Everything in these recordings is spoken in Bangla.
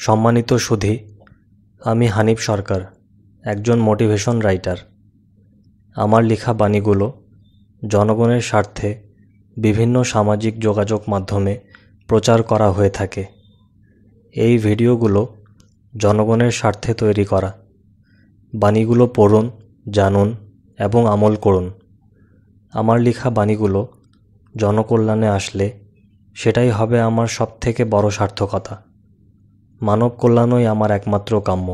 সম্মানিত সুধী, আমি হানিফ সরকার, একজন মোটিভেশন রাইটার। আমার লেখা বাণীগুলো জনগণের স্বার্থে বিভিন্ন সামাজিক যোগাযোগ মাধ্যমে প্রচার করা হয়ে থাকে। এই ভিডিওগুলো জনগণের স্বার্থে তৈরি করা। বাণীগুলো পড়ুন, জানুন এবং আমল করুন। আমার লেখা বাণীগুলো জনকল্যাণে আসলে সেটাই হবে আমার সবথেকে বড় সার্থকতা। মানব কল্যাণই আমার একমাত্র কাম্য।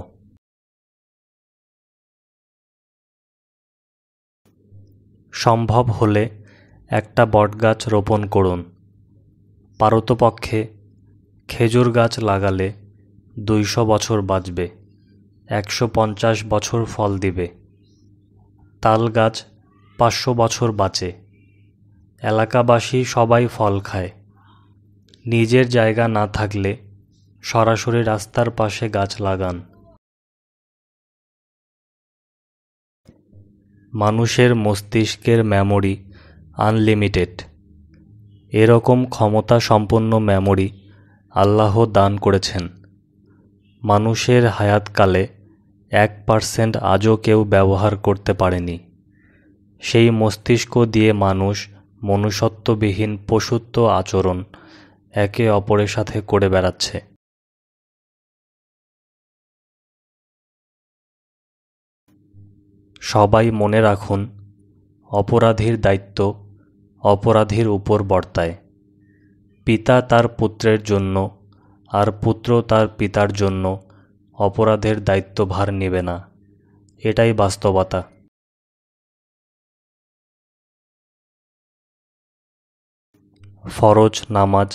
সম্ভব হলে একটা বটগাছ রোপণ করুন। পারতপক্ষে খেজুর গাছ লাগালে 200 বছর বাঁচবে, 150 বছর ফল দিবে। তাল গাছ 500 বছর বাঁচে। এলাকাবাসী সবাই ফল খায়। নিজের জায়গা না থাকলে সরাসরি রাস্তার পাশে গাছ লাগান। মানুষের মস্তিষ্কের মেমোরি আনলিমিটেড। এরকম ক্ষমতা সম্পন্ন মেমোরি আল্লাহ দান করেছেন। মানুষের হায়াতকালে 1% আজও কেউ ব্যবহার করতে পারেনি। সেই মস্তিষ্ক দিয়ে মানুষ মনুষ্যত্ববিহীন পশুত্ব আচরণ একে অপরের সাথে করে বেড়াচ্ছে। সবাই মনে রাখুন, অপরাধীর দায়িত্ব অপরাধীর উপর বর্তায়। পিতা তার পুত্রের জন্য আর পুত্র তার পিতার জন্য অপরাধের দায়িত্বভার নেবে না। এটাই বাস্তবতা। ফরজ নামাজ,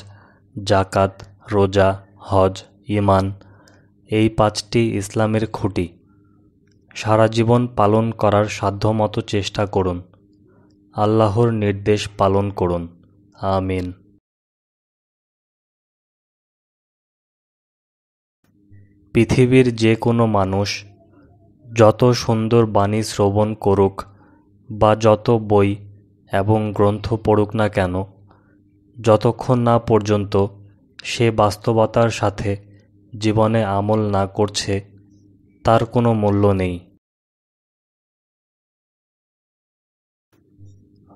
জাকাত, রোজা, হজ, ঈমান, এই 5টি ইসলামের খুঁটি। সারা জীবন পালন করার সাধ্যমতো চেষ্টা করুন। আল্লাহর নির্দেশ পালন করুন। আমিন। পৃথিবীর যে কোনো মানুষ যত সুন্দর বাণী শ্রবণ করুক বা যত বই এবং গ্রন্থ পড়ুক না কেন, যতক্ষণ না পর্যন্ত সে বাস্তবতার সাথে জীবনে আমল না করছে, তার কোনো মূল্য নেই।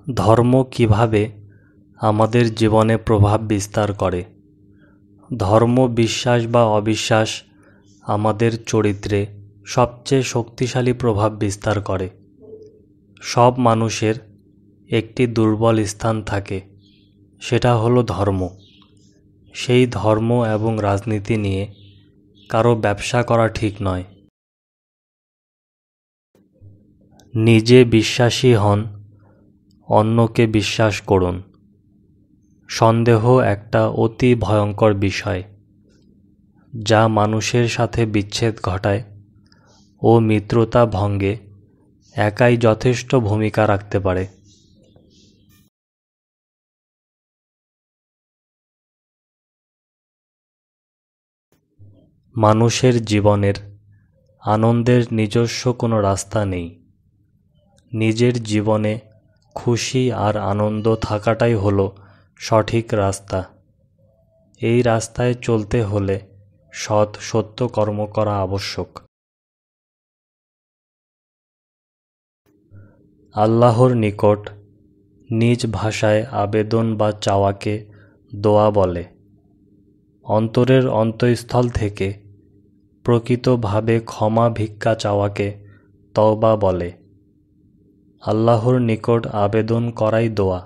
ধর্ম কিভাবে আমাদের জীবনে প্রভাব বিস্তার করে? ধর্ম বিশ্বাস বা অবিশ্বাস আমাদের চরিত্রে সবচেয়ে শক্তিশালী প্রভাব বিস্তার করে। সব মানুষের একটি দুর্বল স্থান থাকে, সেটা হলো ধর্ম। সেই ধর্ম এবং রাজনীতি নিয়ে কারো ব্যবসা করা ঠিক নয়। নিজে বিশ্বাসী হন, অন্যকে বিশ্বাস করুন। সন্দেহ একটা অতি ভয়ঙ্কর বিষয়, যা মানুষের সাথে বিচ্ছেদ ঘটায় ও মিত্রতা ভঙ্গে একাই যথেষ্ট ভূমিকা রাখতে পারে। মানুষের জীবনের আনন্দের নিজস্ব কোনো রাস্তা নেই। নিজের জীবনে খুশি আর আনন্দ থাকাটাই হলো সঠিক রাস্তা। এই রাস্তায় চলতে হলে সৎ সত্য কর্ম করা আবশ্যক। আল্লাহর নিকট নিজ ভাষায় আবেদন বা চাওয়াকে দোয়া বলে। অন্তরের অন্তঃস্থল থেকে প্রকৃতভাবে ক্ষমা ভিক্ষা চাওয়াকে তওবা বলে। আল্লাহর নিকট আবেদন করাই দোয়া,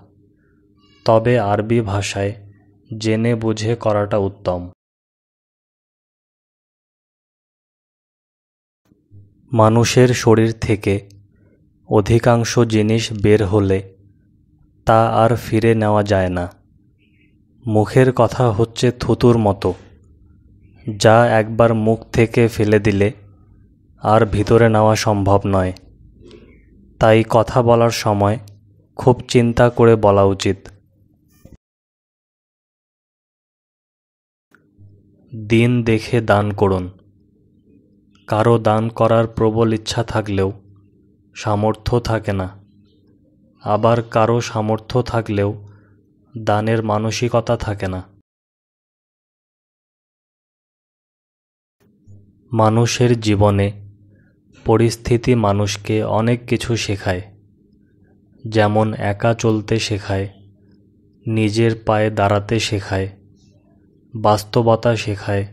তবে আরবি ভাষায় জেনে বুঝে করাটা উত্তম। মানুষের শরীর থেকে অধিকাংশ জিনিস বের হলে তা আর ফিরে নেওয়া যায় না। মুখের কথা হচ্ছে থুতুর মতো, যা একবার মুখ থেকে ফেলে দিলে আর ভিতরে নেওয়া সম্ভব নয়। তাই কথা বলার সময় খুব চিন্তা করে বলা উচিত। দিন দেখে দান করুন। কারো দান করার প্রবল ইচ্ছা থাকলেও সামর্থ্য থাকে না, আবার কারো সামর্থ্য থাকলেও দানের মানসিকতা থাকে না। মানুষের জীবনে পরিস্থিতি মানুষকে অনেক কিছু শেখায়, যেমন একা চলতে শেখায়, নিজের পায়ে দাঁড়াতে শেখায়, বাস্তবতা শেখায়,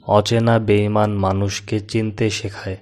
অচেনা বেঈমান মানুষকে চিনতে শেখায়।